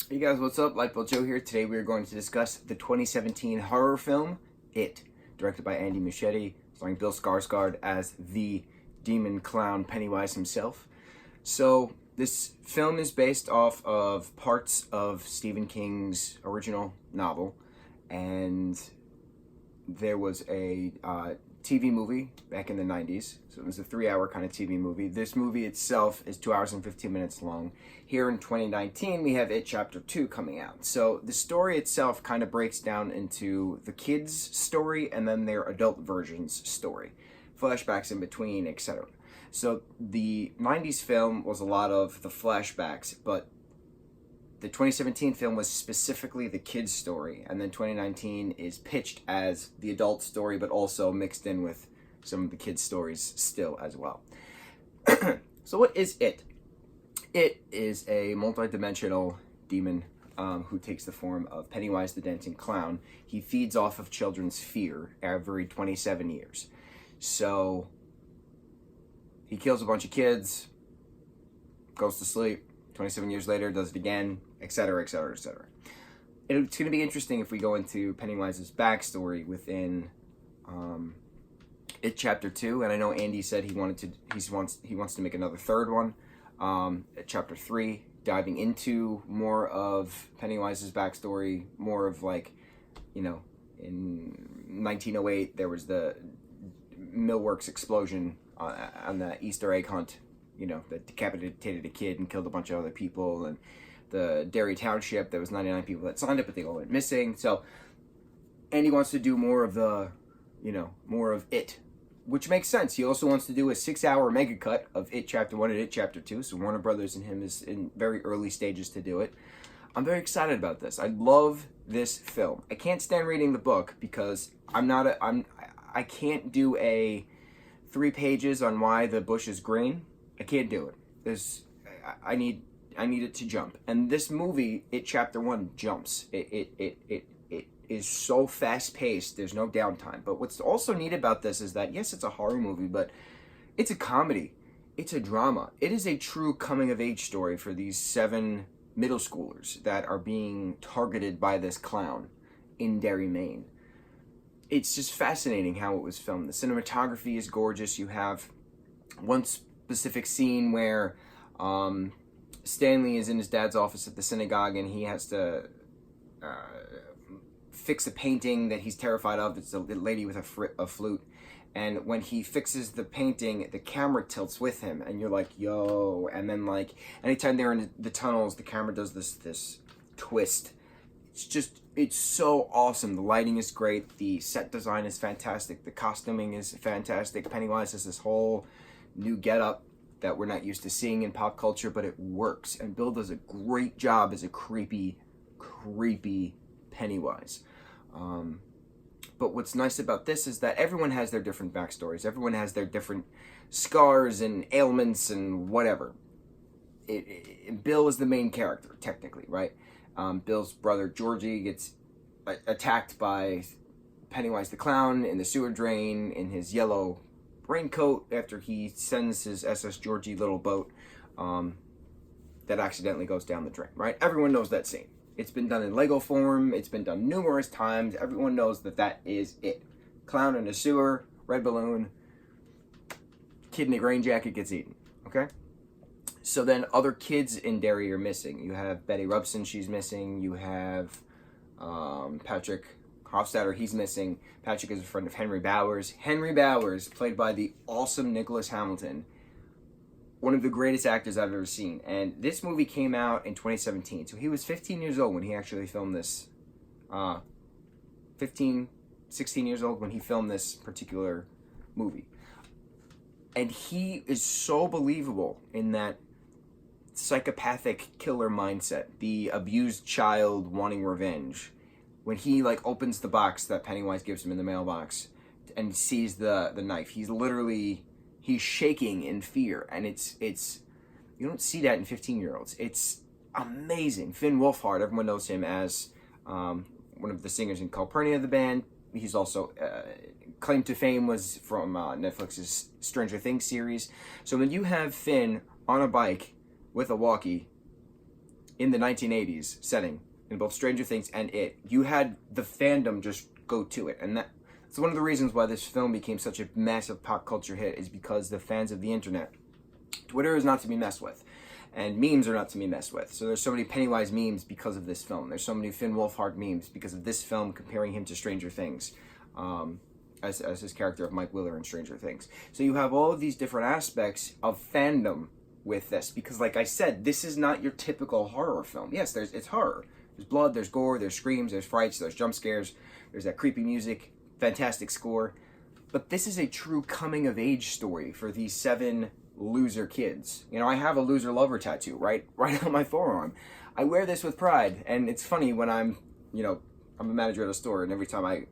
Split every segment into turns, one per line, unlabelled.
Hey guys, what's up? Lightboltjoe here. Today we are going to discuss the 2017 horror film, It, directed by Andy Muschietti, starring Bill Skarsgård as the demon clown Pennywise himself. So, this film is based off of parts of Stephen King's original novel, and there was a TV movie back in the 90s. So it was a 3-hour kind of TV movie. This movie itself is 2 hours and 15 minutes long. Here in 2019, we have It Chapter 2 coming out. So the story itself kind of breaks down into the kids' story and then their adult version's story. Flashbacks in between, etc. So the 90s film was a lot of the flashbacks, but the 2017 film was specifically the kids' story, and then 2019 is pitched as the adult story, but also mixed in with some of the kids' stories still as well. So what is It? It is a multi-dimensional demon who takes the form of Pennywise the Dancing Clown. He feeds off of children's fear every 27 years. So he kills a bunch of kids, goes to sleep, 27 years later, does it again, etc., etc., etc. It's going to be interesting if we go into Pennywise's backstory within It Chapter 2, and I know Andy said he wants to make another third one, at Chapter 3, diving into more of Pennywise's backstory, more of like, in 1908 there was the Millworks explosion on the Easter egg hunt, that decapitated a kid and killed a bunch of other people, and the Derry Township, there was 99 people that signed up, but they all went missing. So Andy wants to do more of the, more of It, which makes sense. He also wants to do a 6-hour mega cut of It Chapter 1 and It Chapter 2, so Warner Brothers and him is in very early stages to do it. I'm very excited about this. I love this film. I can't stand reading the book because I can't do a 3 pages on why the bush is green. I can't do it. I need it to jump. And this movie, It Chapter 1, jumps. It is so fast paced, there's no downtime. But what's also neat about this is that, yes, it's a horror movie, but it's a comedy. It's a drama. It is a true coming of age story for these 7 middle schoolers that are being targeted by this clown in Derry, Maine. It's just fascinating how it was filmed. The cinematography is gorgeous. You have one specific scene where Stanley is in his dad's office at the synagogue, and he has to fix a painting that he's terrified of. It's a lady with a flute, and when he fixes the painting, the camera tilts with him, and you're like, yo. And then, like, anytime they're in the tunnels, the camera does this twist. It's so awesome. The lighting is great. The set design is fantastic. The costuming is fantastic. Pennywise has this whole new getup that we're not used to seeing in pop culture, but it works. And Bill does a great job as a creepy Pennywise. But what's nice about this is that everyone has their different backstories. Everyone has their different scars and ailments and whatever. Bill is the main character, technically, right? Bill's brother, Georgie, gets attacked by Pennywise the Clown in the sewer drain in his yellow raincoat after he sends his SS Georgie little boat that accidentally goes down the drain, right? Everyone knows that scene. It's been done in Lego form. It's been done numerous times. Everyone knows that is it. Clown in a sewer, red balloon, kid in a green jacket gets eaten, okay? So then other kids in Derry are missing. You have Betty Rubson, she's missing. You have Patrick Hofstadter, he's missing. Patrick is a friend of Henry Bowers. Henry Bowers, played by the awesome Nicholas Hamilton, one of the greatest actors I've ever seen. And this movie came out in 2017. So he was 15 years old when he actually filmed this. 16 years old when he filmed this particular movie. And he is so believable in that psychopathic killer mindset, the abused child wanting revenge. When he opens the box that Pennywise gives him in the mailbox and sees the knife, he's shaking in fear, and it's you don't see that in 15-year-olds. It's amazing. Finn Wolfhard, everyone knows him as one of the singers in Calpurnia, the band. He's also claim to fame was from Netflix's Stranger Things series. So when you have Finn on a bike with a walkie in the 1980s setting in both Stranger Things and It, you had the fandom just go to it. And that's one of the reasons why this film became such a massive pop culture hit, is because the fans of the internet. Twitter is not to be messed with, and memes are not to be messed with. So there's so many Pennywise memes because of this film. There's so many Finn Wolfhard memes because of this film, comparing him to Stranger Things, as his character of Mike Wheeler in Stranger Things. So you have all of these different aspects of fandom with this, because like I said, this is not your typical horror film. Yes, it's horror. There's blood, there's gore, there's screams, there's frights, there's jump scares, there's that creepy music, fantastic score. But this is a true coming of age story for these 7 loser kids. You know, I have a loser lover tattoo right on my forearm. I wear this with pride, and it's funny when I'm a manager at a store, and every time I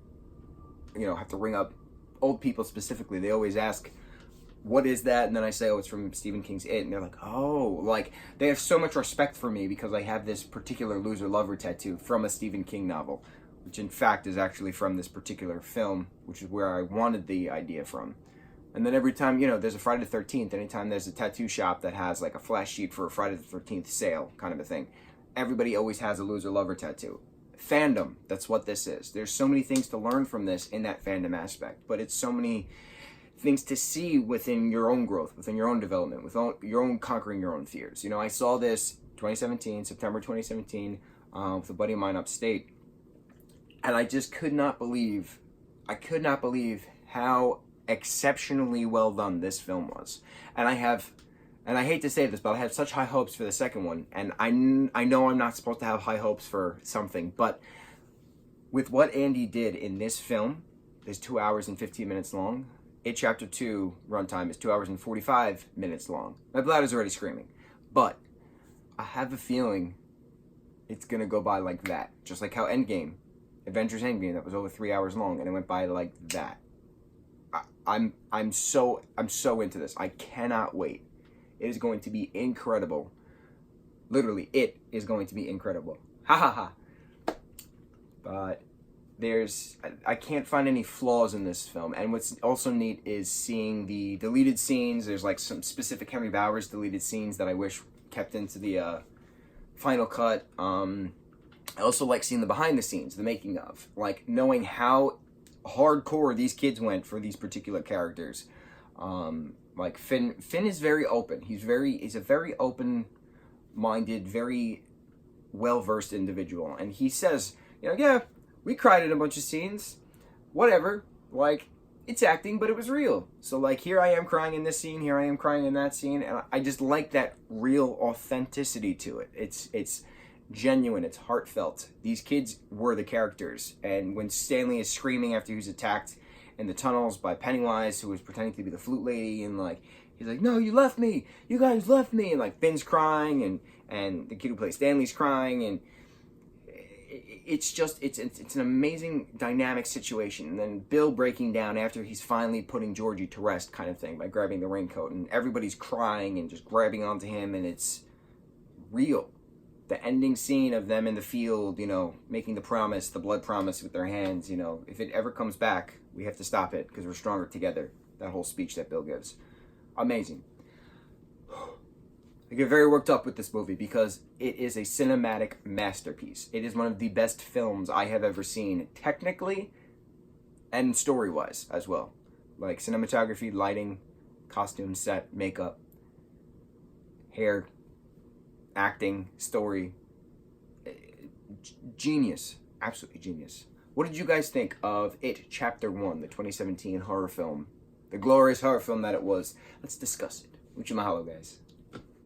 have to ring up old people specifically, they always ask, what is that? And then I say, oh, it's from Stephen King's It. And they're like, oh, like, they have so much respect for me because I have this particular loser lover tattoo from a Stephen King novel, which in fact is actually from this particular film, which is where I wanted the idea from. And then every time, there's a Friday the 13th, anytime there's a tattoo shop that has like a flash sheet for a Friday the 13th sale kind of a thing, everybody always has a loser lover tattoo. Fandom, that's what this is. There's so many things to learn from this in that fandom aspect, but it's so many things to see within your own growth, within your own development, with your own conquering your own fears. I saw this September 2017, with a buddy of mine upstate, and I just could not believe how exceptionally well done this film was. And I hate to say this, but I have such high hopes for the second one, and I know I'm not supposed to have high hopes for something, but with what Andy did in this film, is 2 hours and 15 minutes long. It Chapter 2 runtime is 2 hours and 45 minutes long. My bladder's already screaming. But I have a feeling it's going to go by like that. Just like how Avengers Endgame, that was over 3 hours long, and it went by like that. I'm so into this. I cannot wait. It is going to be incredible. Literally, it is going to be incredible. Ha ha ha. But I can't find any flaws in this film. And what's also neat is seeing the deleted scenes. There's like some specific Henry Bowers deleted scenes that I wish kept into the final cut. I also like seeing the behind the scenes, the making of, like knowing how hardcore these kids went for these particular characters. Like Finn is very open. He's a very open-minded, very well-versed individual, and he says, yeah, we cried in a bunch of scenes, whatever, like, it's acting, but it was real. So, like, here I am crying in this scene, here I am crying in that scene, and I just like that real authenticity to it. It's genuine, it's heartfelt. These kids were the characters, and when Stanley is screaming after he was attacked in the tunnels by Pennywise, who was pretending to be the flute lady, and, like, he's like, no, you left me, you guys left me, and, like, Finn's crying, and the kid who plays Stanley's crying, and it's an amazing dynamic situation. And then Bill breaking down after he's finally putting Georgie to rest, kind of thing, by grabbing the raincoat, and everybody's crying and just grabbing onto him, and it's real. The ending scene of them in the field, making the promise, the blood promise with their hands, if it ever comes back, we have to stop it because we're stronger together. That whole speech that Bill gives. Amazing. I get very worked up with this movie because it is a cinematic masterpiece. It is one of the best films I have ever seen, technically and story-wise as well. Like cinematography, lighting, costume, set, makeup, hair, acting, story. Genius. Absolutely genius. What did you guys think of It Chapter 1, the 2017 horror film? The glorious horror film that it was. Let's discuss it. Mucho mahalo, guys.